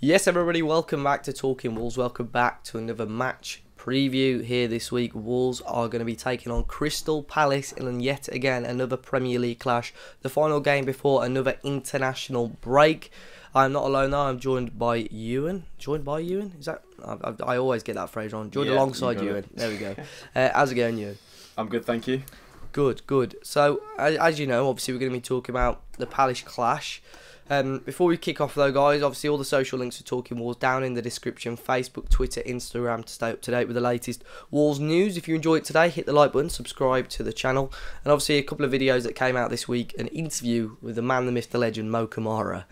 Yes, everybody, welcome back to Talking Wolves. Welcome back to another match preview here this week. Wolves are going to be taking on Crystal Palace in yet again another Premier League clash. The final game before another international break. I'm not alone though. I'm joined by Ewan. Joined by Ewan? Is that? I always get that phrase wrong. Joined alongside Ewan. There we go. How's it going, Ewan? I'm good, thank you. Good. So, as you know, obviously we're going to be talking about the Palace clash. Before we kick off though, guys, obviously all the social links for Talking Wolves down in the description. Facebook, Twitter, Instagram to stay up to date with the latest Wolves news. If you enjoyed today, hit the like button, subscribe to the channel. And obviously a couple of videos that came out this week. An interview with the man, the myth, the legend, Mo Kamara.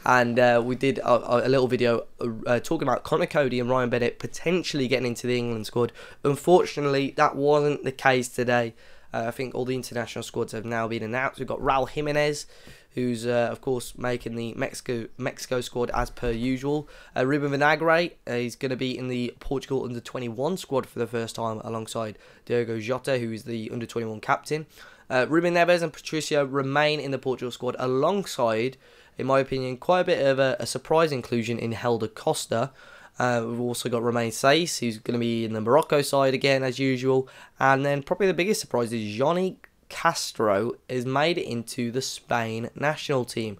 And we did a little video talking about Connor Cody and Ryan Bennett potentially getting into the England squad. Unfortunately, that wasn't the case today. I think all the international squads have now been announced. We've got Raul Jimenez, who's, of course, making the Mexico squad as per usual. Ruben Vinagre, he's going to be in the Portugal under-21 squad for the first time alongside Diogo Jota, who is the under-21 captain. Ruben Neves and Patricio remain in the Portugal squad alongside, in my opinion, quite a bit of a surprise inclusion in Helder Costa. We've also got Romain Saiss, who's going to be in the Morocco side again, as usual. And then probably the biggest surprise is Johnny Castro has made it into the Spain national team.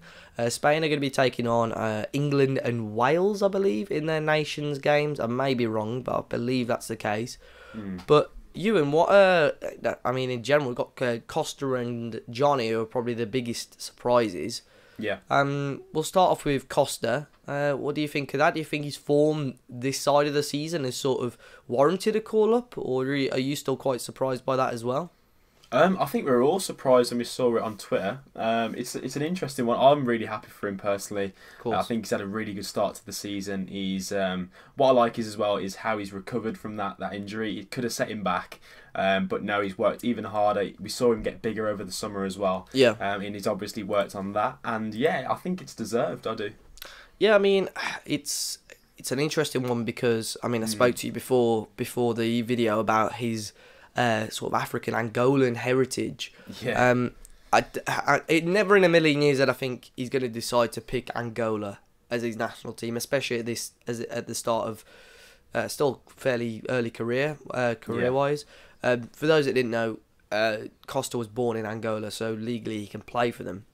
Spain are going to be taking on England and Wales, I believe, in their nations games. I may be wrong, but I believe that's the case. But Ewan, I mean, in general, we've got Costa and Johnny, who are probably the biggest surprises. Yeah. We'll start off with Costa. What do you think of that? Do you think his form this side of the season has sort of warranted a call-up, or are you still quite surprised by that as well? I think we were all surprised when we saw it on Twitter. It's an interesting one. I'm really happy for him personally. I think he's had a really good start to the season. He's what I like is how he's recovered from that injury. It could have set him back, but no, he's worked even harder. We saw him get bigger over the summer as well. Yeah. And he's obviously worked on that. And yeah, I think it's deserved. I do. Yeah, I mean, it's an interesting one because I spoke to you before the video about his sort of African Angolan heritage. Yeah. It never in a million years that I think he's going to decide to pick Angola as his national team, especially at the start of still fairly early career-wise. For those that didn't know, Costa was born in Angola, so legally he can play for them.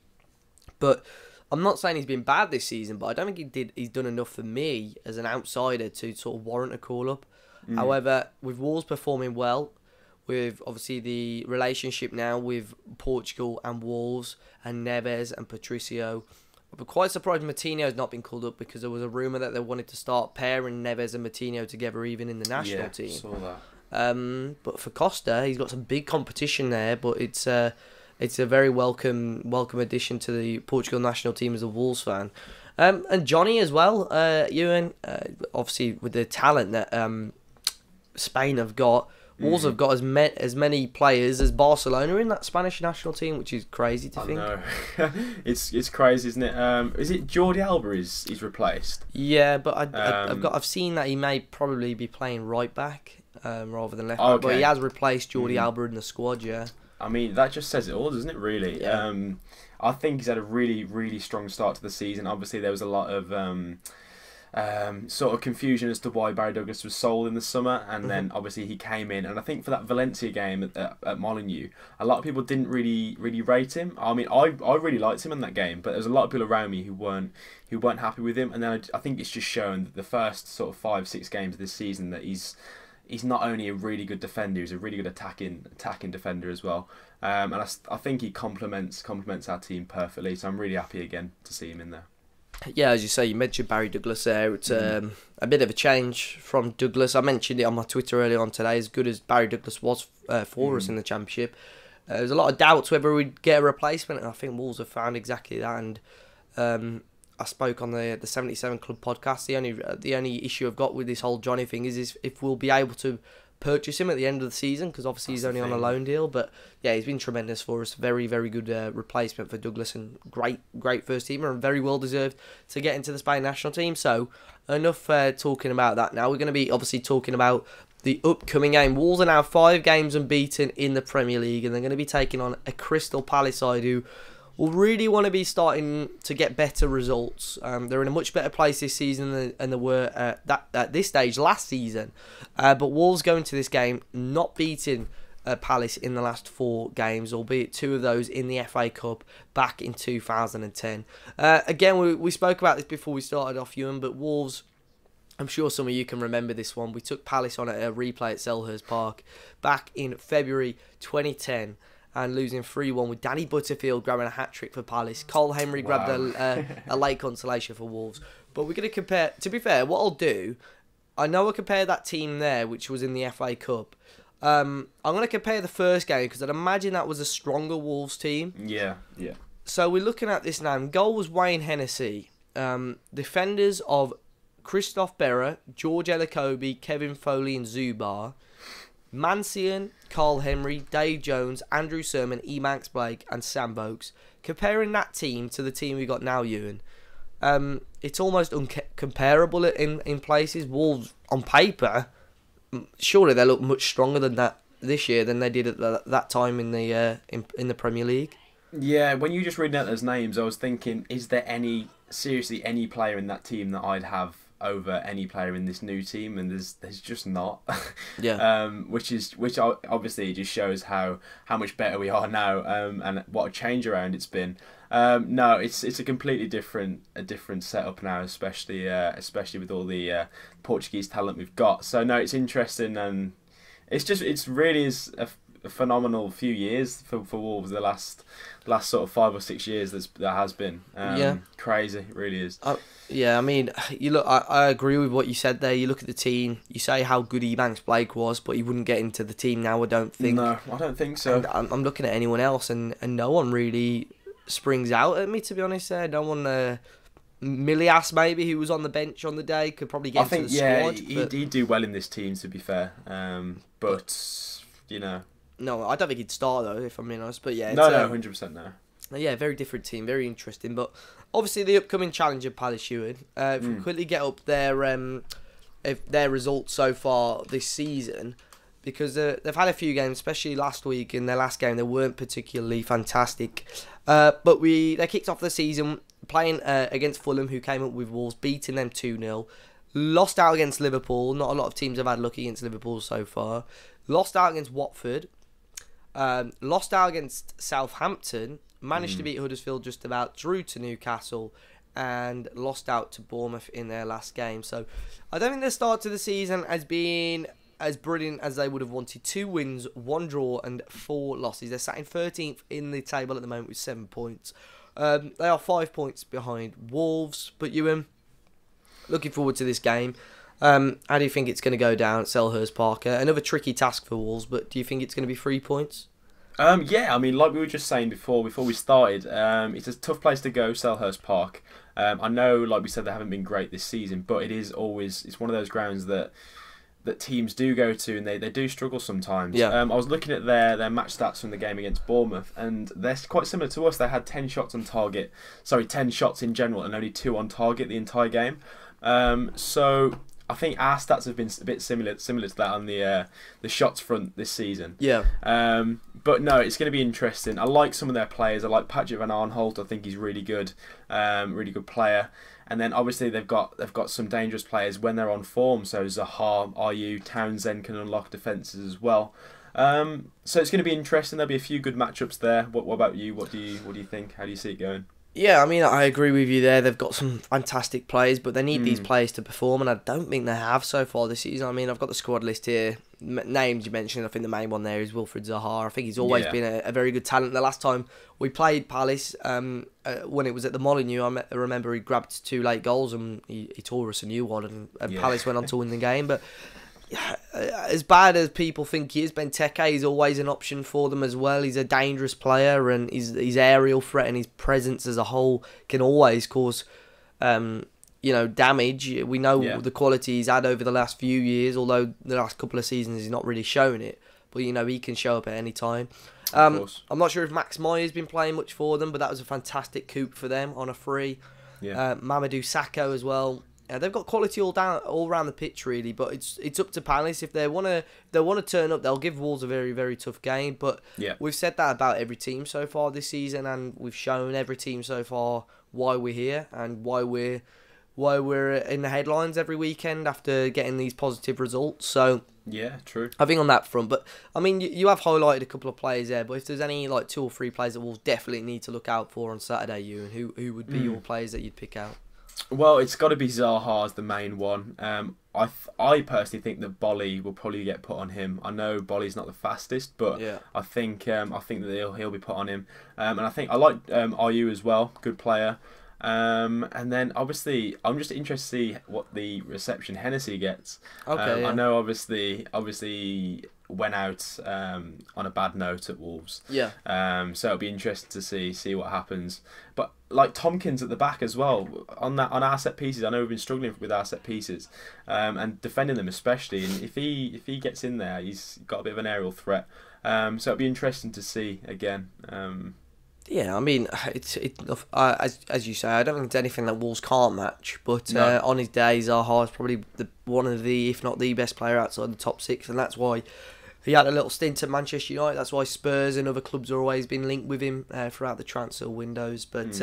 But I'm not saying he's been bad this season, but I don't think he's done enough for me as an outsider to sort of warrant a call-up. However, with Wolves performing well, with obviously the relationship now with Portugal and Wolves and Neves and Patricio, I'm quite surprised Moutinho's not been called up because there was a rumour that they wanted to start pairing Neves and Moutinho together even in the national team. Yeah, saw that. But for Costa, he's got some big competition there, but it's a very welcome addition to the Portugal national team as a Wolves fan. And Johnny as well, Ewan, obviously with the talent that Spain have got, Wolves have got as many players as Barcelona in that Spanish national team, which is crazy to think. I know. it's crazy, isn't it? Is it Jordi Alba he's replaced? Yeah, but I've seen that he may probably be playing right back rather than left back. But he has replaced Jordi Alba in the squad, yeah. I mean, that just says it all, doesn't it, really? Yeah. I think he's had a really, really strong start to the season. Obviously, there was a lot of sort of confusion as to why Barry Douglas was sold in the summer, and then obviously he came in, and I think for that Valencia game at Molineux, a lot of people didn't really rate him. I mean, I really liked him in that game, but there's a lot of people around me who weren't happy with him, and then I think it's just shown that the first sort of 5-6 games of this season that he's not only a really good defender, he's a really good attacking defender as well. And I think he complements our team perfectly, so I'm really happy again to see him in there. Yeah, as you say, you mentioned Barry Douglas there. It's a bit of a change from Douglas. I mentioned it on my Twitter earlier on today. As good as Barry Douglas was for us in the Championship, there's a lot of doubts whether we'd get a replacement, and I think Wolves have found exactly that. And I spoke on the 77 Club podcast. The only issue I've got with this whole Johnny thing is if we'll be able to purchase him at the end of the season, because obviously he's only on a loan deal. But yeah, he's been tremendous for us. Very, very good replacement for Douglas, and great first teamer, and very well deserved to get into the Spain national team. So enough talking about that now. We're going to be obviously talking about the upcoming game. Wolves are now 5 games unbeaten in the Premier League, and they're going to be taking on a Crystal Palace side who will really want to be starting to get better results. They're in a much better place this season than they were at this stage last season. But Wolves go into this game not beating Palace in the last 4 games, albeit 2 of those in the FA Cup back in 2010. Again, we spoke about this before we started off, Ewan, but Wolves, I'm sure some of you can remember this one. We took Palace on a replay at Selhurst Park back in February 2010 and losing 3-1 with Danny Butterfield grabbing a hat-trick for Palace. Cole Henry grabbed a late consolation for Wolves. But we're going to compare... To be fair, what I'll do... I know I compare that team there, which was in the FA Cup. I'm going to compare the first game because I'd imagine that was a stronger Wolves team. Yeah. So we're looking at this now. Goal was Wayne Hennessy. Defenders of Christoph Berra, George Elokobi, Kevin Foley and Zubar. Mancian, Carl Henry, Dave Jones, Andrew Sermon, Emax Blake and Sam Vokes. Comparing that team to the team we got now, Ewan, it's almost uncomparable in places. Wolves, on paper, surely they look much stronger than that this year than they did at that time in the Premier League. Yeah, when you just read out those names, I was thinking, is there seriously any player in that team that I'd have over any player in this new team? And there's just not. Yeah. Which obviously just shows how much better we are now, and what a change around it's been. No, it's a completely different setup now, especially with all the Portuguese talent we've got. So no, it's interesting, and it's really is a phenomenal few years for Wolves. The last sort of 5 or 6 years that has been crazy. It really is. Yeah, I mean, you look. I agree with what you said there. You look at the team. You say how good Ebanks Blake was, but he wouldn't get into the team now. I don't think. No, I don't think so. And I'm looking at anyone else, and no one really springs out at me, to be honest. There, no one. Milias maybe, who was on the bench on the day, could probably get into the squad. He'd do well in this team, to be fair. But you know. No, I don't think he'd start though, if I'm being honest. But yeah, no, 100% no. Yeah, very different team, very interesting. But obviously, the upcoming challenge of Palace, Ewan. If we quickly get up their results so far this season, because they've had a few games, especially last week. In their last game, they weren't particularly fantastic. But they kicked off the season playing against Fulham, who came up with Wolves, beating them 2-0. Lost out against Liverpool. Not a lot of teams have had luck against Liverpool so far. Lost out against Watford. Lost out against Southampton. Managed to beat Huddersfield just about. Drew to Newcastle. And lost out to Bournemouth in their last game. So I don't think their start to the season has been as brilliant as they would have wanted. 2 wins, 1 draw and 4 losses. They're sat in 13th in the table at the moment with 7 points. They are 5 points behind Wolves. But Ewan, looking forward to this game. How do you think it's going to go down at Selhurst Park? Another tricky task for Wolves, but do you think it's going to be 3 points? Yeah, I mean, like we were just saying before we started, it's a tough place to go, Selhurst Park. I know, like we said, they haven't been great this season, but it's one of those grounds that teams do go to, and they do struggle sometimes. Yeah. I was looking at their match stats from the game against Bournemouth, and they're quite similar to us. They had 10 shots on target, 10 shots in general, and only 2 on target the entire game. So I think our stats have been a bit similar to that on the shots front this season. Yeah. But no, it's going to be interesting. I like some of their players. I like Patrick Van Aanholt. I think he's really good player. And then obviously they've got some dangerous players when they're on form. So Zaha, Ayew, Townsend can unlock defences as well. So it's going to be interesting. There'll be a few good matchups there. What about you? What do you think? How do you see it going? Yeah, I mean, I agree with you there. They've got some fantastic players, but they need these players to perform, and I don't think they have so far this season. I mean, I've got the squad list here. Names you mentioned, I think the main one there is Wilfried Zaha. I think he's always been a very good talent. The last time we played Palace, when it was at the Molineux, I remember he grabbed 2 late goals, and he tore us a new one, and Palace went on to win the game. But as bad as people think he is, Benteke is always an option for them as well. He's a dangerous player, and his aerial threat and his presence as a whole can always cause damage. We know the quality he's had over the last few years, although the last couple of seasons he's not really shown it. But he can show up at any time. I'm not sure if Max Meyer's been playing much for them, but that was a fantastic coup for them on a free. Mamadou Sakho as well. Yeah, they've got quality all around the pitch really, but it's up to Palace if they want to turn up. They'll give Wolves a very very tough game, but Yeah. we've said that about every team so far this season, and we've shown every team so far why we're here and why we're in the headlines every weekend after getting these positive results. So Yeah, true. I think on that front, but I mean you have highlighted a couple of players there, but if there's any like 2 or 3 players that Wolves definitely need to look out for on Saturday, Ewan, who would be your players that you'd pick out? Well, it's got to be Zaha as the main one. I personally think that Bolly will probably get put on him. I know Bolly's not the fastest, but Yeah. I think that he'll be put on him. And I think I like RU as well, good player. And then obviously I'm just interested to see what the reception Hennessy gets. Okay, yeah. I know obviously went out on a bad note at Wolves. Yeah. So it'll be interesting to see what happens. But like Tompkins at the back as well on our set pieces. I know we've been struggling with our set pieces, and defending them especially. And if he gets in there, he's got a bit of an aerial threat. So it'll be interesting to see again. Yeah, I mean, as you say, I don't think it's anything that Wolves can't match. But No. on his day, Zaha is probably one of the, if not the best player outside the top 6, and that's why he had a little stint at Manchester United. That's why Spurs and other clubs have always been linked with him throughout the transfer windows. But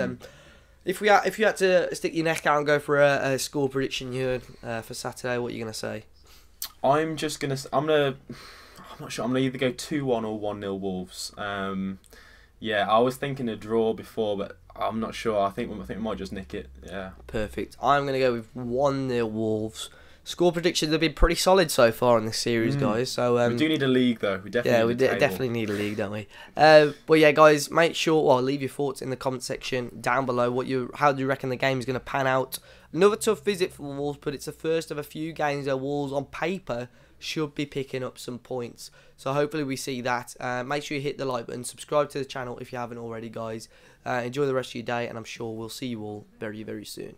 if you had to stick your neck out and go for a score prediction here for Saturday, what are you gonna say? I'm not sure. I'm gonna either go 2-1 or 1-0 Wolves. Yeah, I was thinking a draw before, but I'm not sure. I think we might just nick it. Yeah. Perfect. I'm going to go with 1-0 Wolves. Score predictions have been pretty solid so far in this series, guys. So we do need a league, though. We definitely definitely need a league, don't we? But yeah, guys, make sure. Well, leave your thoughts in the comment section down below. How do you reckon the game is going to pan out? Another tough visit for Wolves, but it's the first of a few games where Wolves, on paper, should be picking up some points. So hopefully we see that. Make sure you hit the like button, subscribe to the channel if you haven't already, guys. Enjoy the rest of your day, and I'm sure we'll see you all very very soon.